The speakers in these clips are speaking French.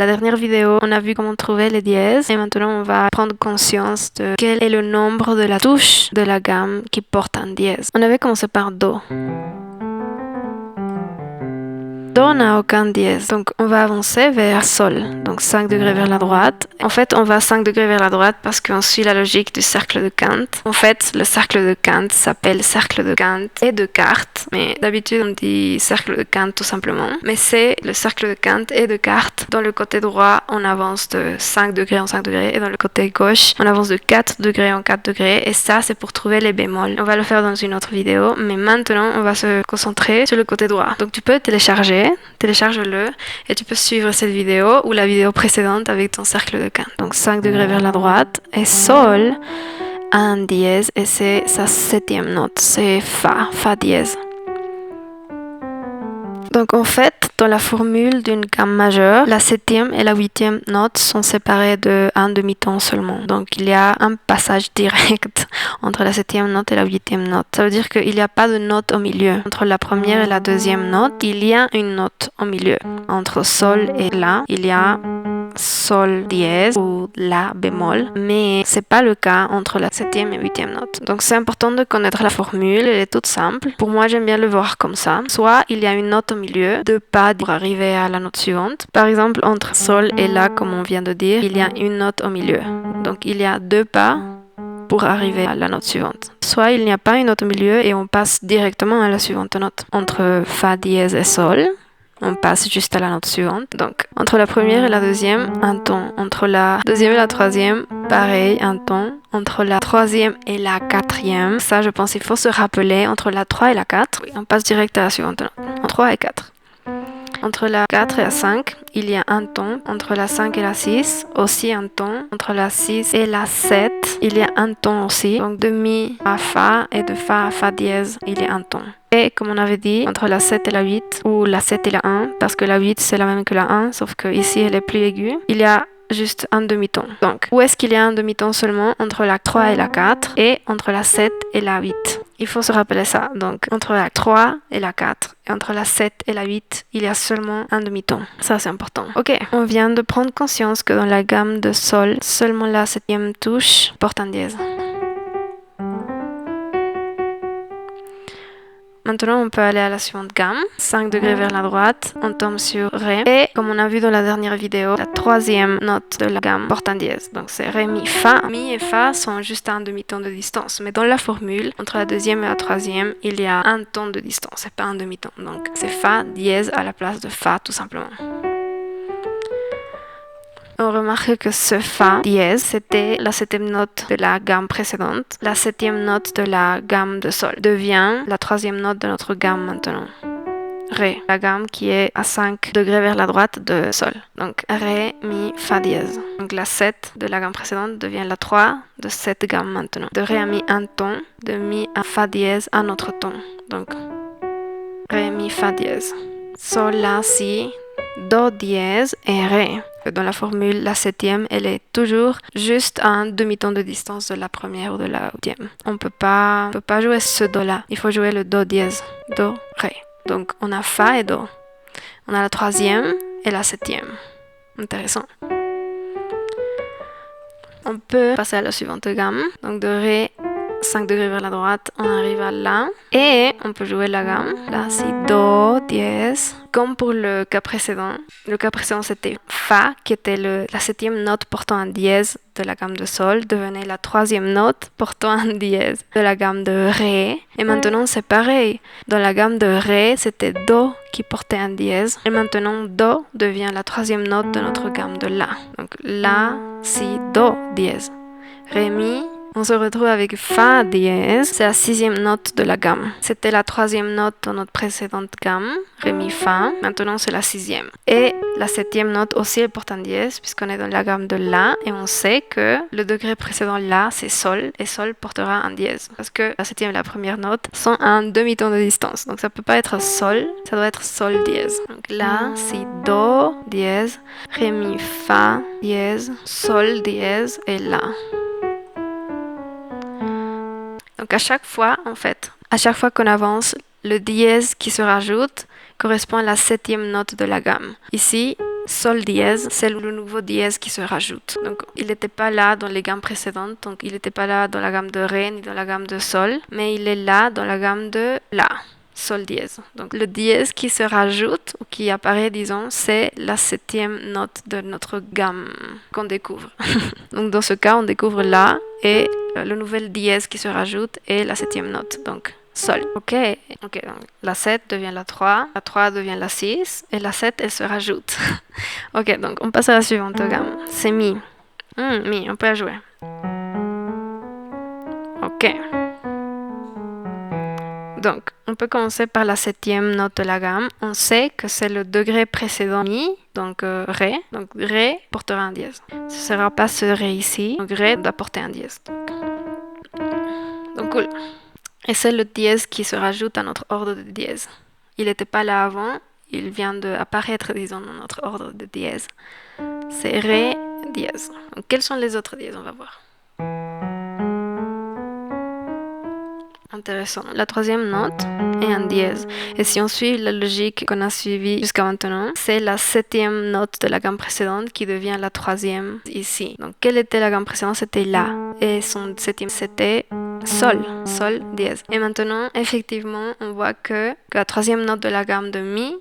La dernière vidéo, on a vu comment trouver les dièses et maintenant on va prendre conscience de quel est le nombre de la touche de la gamme qui porte un dièse. On avait commencé par Do. Do n'a aucun dièse, donc on va avancer vers Sol, donc 5 degrés vers la droite. En fait, on va 5 degrés vers la droite parce qu'on suit la logique du cercle de Kant. En fait, le cercle de Kant s'appelle cercle de Kant et Descartes, mais d'habitude on dit cercle de Kant tout simplement. Mais c'est le cercle de Kant et Descartes. Dans le côté droit, on avance de 5 degrés en 5 degrés et dans le côté gauche, on avance de 4 degrés en 4 degrés et ça, c'est pour trouver les bémols. On va le faire dans une autre vidéo, mais maintenant, on va se concentrer sur le côté droit. Donc tu peux télécharge-le et tu peux suivre cette vidéo ou la vidéo précédente avec ton cercle de Kant. Donc 5 degrés vers la droite et Sol a un dièse et c'est sa 7e note, c'est Fa dièse. Donc en fait, dans la formule d'une gamme majeure, la 7e et la 8e note sont séparées de un demi-ton seulement. Donc il y a un passage direct entre la 7e note et la 8e note. Ça veut dire qu'il n'y a pas de note au milieu. Entre la première et la 2e note, il y a une note au milieu. Entre Sol et La, il y a Sol dièse ou La bémol, mais c'est pas le cas entre la 7e et 8e note. Donc c'est important de connaître la formule, elle est toute simple. Pour moi, j'aime bien le voir comme ça. Soit il y a une note au milieu, 2 pas pour arriver à la note suivante. Par exemple, entre Sol et La, comme on vient de dire, il y a une note au milieu. Donc il y a 2 pas pour arriver à la note suivante. Soit il n'y a pas une note au milieu et on passe directement à la suivante note. Entre Fa dièse et Sol, on passe juste à la note suivante. Donc, entre la première et la deuxième, un ton. Entre la deuxième et la troisième, pareil, un ton. Entre la troisième et la quatrième, ça, je pense qu'il faut se rappeler. Entre la 3 et la 4, on passe direct à la suivante note. En 3 et 4. Entre la 4 et la 5, il y a un ton. Entre la 5 et la 6, aussi un ton. Entre la 6 et la 7, il y a un ton aussi. Donc, de Mi à Fa et de Fa à Fa dièse, il y a un ton. Et comme on avait dit, entre la 7 et la 8, ou la 7 et la 1, parce que la 8 c'est la même que la 1, sauf que ici elle est plus aiguë, il y a juste un demi-ton. Donc, où est-ce qu'il y a un demi-ton seulement? Entre la 3 et la 4, et entre la 7 et la 8. Il faut se rappeler ça. Donc, entre la 3 et la 4, et entre la 7 et la 8, il y a seulement un demi-ton. Ça, c'est important. Ok, on vient de prendre conscience que dans la gamme de Sol, seulement la 7e touche porte un dièse. Maintenant, on peut aller à la suivante gamme. 5 degrés vers la droite, on tombe sur Ré. Et comme on a vu dans la dernière vidéo, la 3e note de la gamme porte un dièse. Donc c'est Ré, Mi, Fa. Mi et Fa sont juste à un demi-ton de distance. Mais dans la formule, entre la 2e et la 3e, il y a un ton de distance et pas un demi-ton. Donc c'est Fa dièse à la place de Fa, tout simplement. On remarque que ce Fa dièse, c'était la 7e note de la gamme précédente. La 7e note de la gamme de Sol devient la 3e note de notre gamme maintenant. Ré, la gamme qui est à 5 degrés vers la droite de Sol. Donc Ré, Mi, Fa dièse. Donc la 7 de la gamme précédente devient la 3 de cette gamme maintenant. De Ré à Mi, un ton. De Mi à Fa dièse, un autre ton. Donc Ré, Mi, Fa dièse. Sol, La, Si, Do dièse et Ré. Dans la formule, la 7e, elle est toujours juste à un demi-ton de distance de la première ou de la 8e. On peut pas jouer ce Do-là. Il faut jouer le Do dièse. Do, Ré. Donc, on a Fa et Do. On a la 3e et la 7e. Intéressant. On peut passer à la suivante gamme. Donc, de Ré, 5 degrés vers la droite, on arrive à La. Et on peut jouer la gamme. La, Si, Do, dièse. Comme pour le cas précédent. Le cas précédent, c'était Fa, qui était la 7e note portant un dièse de la gamme de Sol, devenait la 3e note portant un dièse de la gamme de Ré. Et maintenant, c'est pareil. Dans la gamme de Ré, c'était Do qui portait un dièse. Et maintenant, Do devient la 3e note de notre gamme de La. Donc, La, Si, Do, dièse. Ré, Mi. On se retrouve avec Fa dièse, c'est la 6e note de la gamme. C'était la 3e note dans notre précédente gamme, Ré, Mi, Fa. Maintenant, c'est la 6e. Et la 7e note aussi, elle porte un dièse, puisqu'on est dans la gamme de La. Et on sait que le degré précédent La, c'est Sol. Et Sol portera un dièse. Parce que la 7e et la première note sont à un demi-ton de distance. Donc, ça peut pas être Sol, ça doit être Sol dièse. Donc, La, Si, Do, dièse, Ré, Mi, Fa, dièse, Sol, dièse et La. Donc à chaque fois qu'on avance, le dièse qui se rajoute correspond à la 7e note de la gamme. Ici, sol dièse, c'est le nouveau dièse qui se rajoute. Donc, il n'était pas là dans les gammes précédentes, donc il n'était pas là dans la gamme de Ré ni dans la gamme de Sol, mais il est là dans la gamme de La, Sol dièse. Donc, le dièse qui se rajoute, ou qui apparaît, disons, c'est la 7e note de notre gamme qu'on découvre. Donc, dans ce cas, on découvre La et le nouvel dièse qui se rajoute est la 7e note. Donc, Sol. Ok, donc la 7 devient la 3 devient la 6, et la 7, elle se rajoute. Ok, donc on passe à la suivante gamme. C'est Mi. Mi, on peut la jouer. Ok. Donc, on peut commencer par la 7e note de la gamme. On sait que c'est le degré précédent Mi, donc Ré. Donc, Ré portera un dièse. Ce ne sera pas ce Ré ici. Donc, Ré doit porter un dièse. Donc cool. Et c'est le dièse qui se rajoute à notre ordre de dièse. Il n'était pas là avant, il vient d'apparaître, disons, dans notre ordre de dièse. C'est Ré dièse. Donc, quels sont les autres dièses? On va voir. Intéressant. La 3e note est un dièse. Et si on suit la logique qu'on a suivie jusqu'à maintenant, c'est la 7e note de la gamme précédente qui devient la 3e ici. Donc, quelle était la gamme précédente? C'était La. Et son 7e, c'était Sol. Sol dièse. Et maintenant, effectivement, on voit que la 3e note de la gamme de Mi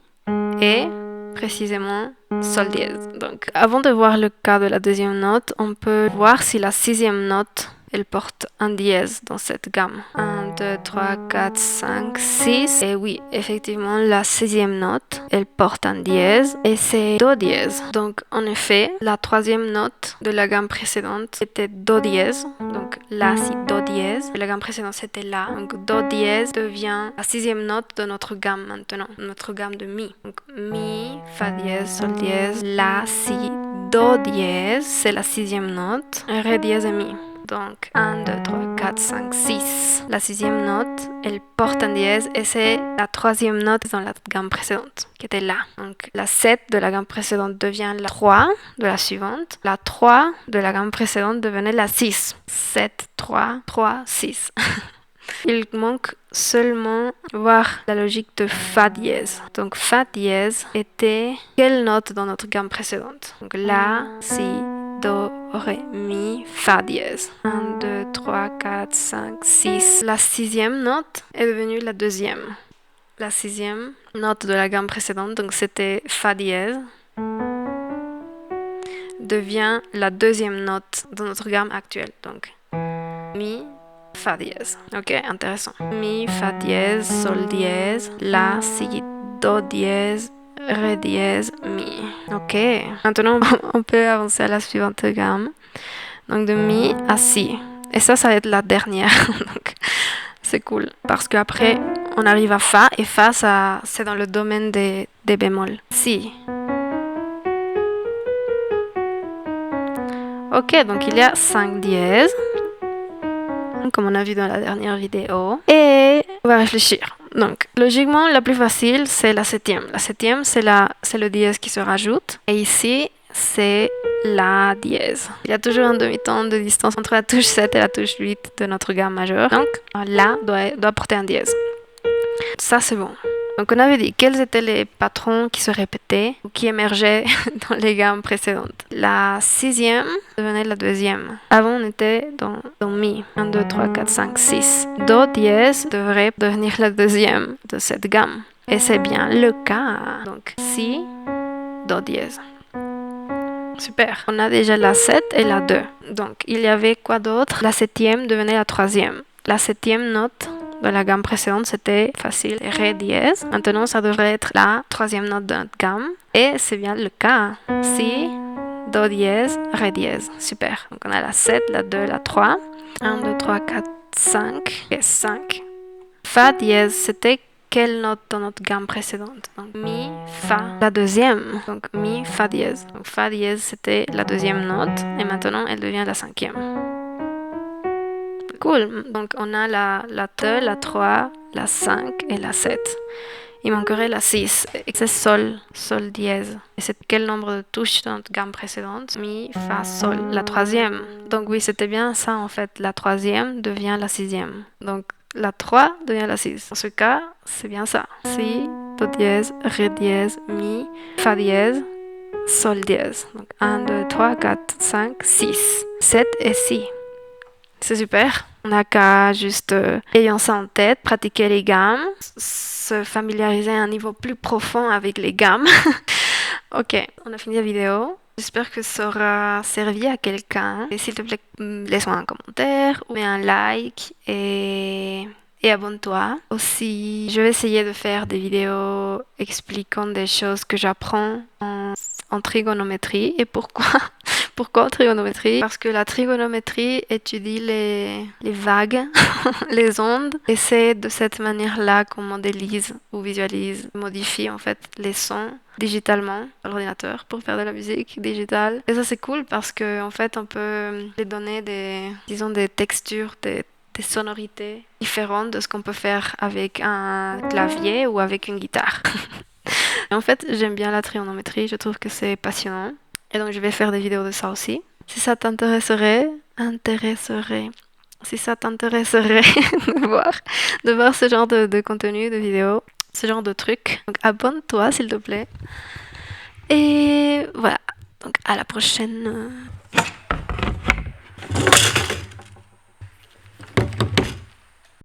est précisément Sol dièse. Donc, avant de voir le cas de la 2e note, on peut voir si la 6e note elle porte un dièse dans cette gamme. 1, 2, 3, 4, 5, 6. Et oui, effectivement, la 6e note, elle porte un dièse et c'est Do dièse. Donc, en effet, la 3e note de la gamme précédente était Do dièse. Donc, La, si Do dièse. La gamme précédente, c'était La. Donc, Do dièse devient la 6e note de notre gamme maintenant, notre gamme de Mi. Donc, Mi, Fa dièse, Sol dièse, La, si, Do dièse, c'est la 6e note. Ré dièse et Mi. Donc 1, 2, 3, 4, 5, 6. La 6e note, elle porte un dièse et c'est la 3e note dans la gamme précédente qui était là. Donc la 7 de la gamme précédente devient la 3 de la suivante. La 3 de la gamme précédente devenait la 6. 7, 3, 3, 6. Il manque seulement voir la logique de Fa dièse. Donc Fa dièse était quelle note dans notre gamme précédente? Donc La, Si, Do, Ré, Mi, Fa dièse. 1, 2, 3, 4, 5, 6. La 6e note est devenue la 2e. La 6e note de la gamme précédente, donc c'était Fa dièse, devient la 2e note de notre gamme actuelle. Donc Mi, Fa dièse. Ok, intéressant. Mi, Fa dièse, Sol dièse, La, Si, Do dièse, Ré dièse, Mi. Ok. Maintenant, on peut avancer à la suivante gamme. Donc de Mi à Si. Et ça va être la dernière. Donc, c'est cool. Parce qu'après, on arrive à Fa. Et Fa, ça, c'est dans le domaine des bémols. Si. Ok, donc il y a 5 dièses. Comme on a vu dans la dernière vidéo. Et on va réfléchir. Donc, logiquement, la plus facile, c'est la 7e. La 7e, c'est le dièse qui se rajoute. Et ici, c'est La dièse. Il y a toujours un demi-ton de distance entre la touche 7 et la touche 8 de notre gamme majeure. Donc, La doit porter un dièse. Ça, c'est bon. Donc, on avait dit quels étaient les patrons qui se répétaient ou qui émergeaient dans les gammes précédentes. La 6e devenait la 2e. Avant, on était dans Mi. 1, 2, 3, 4, 5, 6. Do dièse devrait devenir la 2e de cette gamme. Et c'est bien le cas. Donc, Si, Do dièse. Super. On a déjà la 7 et la 2. Donc, il y avait quoi d'autre? La 7e devenait la 3e. La 7e note de la gamme précédente, c'était facile, Ré dièse. Maintenant, ça devrait être la 3e note de notre gamme. Et c'est bien le cas. Si, Do dièse, Ré dièse. Super. Donc, on a la 7, la 2, la 3. 1, 2, 3, 4, 5. Et 5. Fa dièse, c'était quelle note dans notre gamme précédente? Donc, Mi, Fa, la 2e. Donc, Mi, Fa dièse. Donc, Fa dièse, c'était la 2e note. Et maintenant, elle devient la 5e. Cool. Donc, on a la 2, la 3, la 5 et la 7. Il manquerait la 6. Et c'est Sol, Sol dièse. Et c'est quel nombre de touches dans notre gamme précédente? Mi, Fa, Sol. La 3e. Donc, oui, c'était bien ça, en fait. La 3e devient la 6e. Donc, la 3 devient la 6. Dans ce cas, c'est bien ça. Si, Do dièse, Ré dièse, Mi, Fa dièse, sol dièse. Donc 1, 2, 3, 4, 5, 6. 7 et si. C'est super. On n'a qu'à juste, ayant ça en tête, pratiquer les gammes, se familiariser à un niveau plus profond avec les gammes. Ok, on a fini la vidéo. J'espère que ça aura servi à quelqu'un. Et s'il te plaît, laisse-moi un commentaire ou un like et abonne-toi. Aussi, je vais essayer de faire des vidéos expliquant des choses que j'apprends en trigonométrie et pourquoi. Pourquoi trigonométrie? Parce que la trigonométrie étudie les vagues, les ondes, et c'est de cette manière-là qu'on modélise ou visualise, modifie en fait les sons digitalement à l'ordinateur pour faire de la musique digitale. Et ça c'est cool parce que en fait on peut les donner des textures, des sonorités différentes de ce qu'on peut faire avec un clavier ou avec une guitare. Et en fait, j'aime bien la trigonométrie, je trouve que c'est passionnant. Et donc, je vais faire des vidéos de ça aussi. Si ça t'intéresserait, si ça t'intéresserait de voir ce genre de contenu, de vidéos, ce genre de trucs, donc abonne-toi s'il te plaît. Et voilà, donc à la prochaine.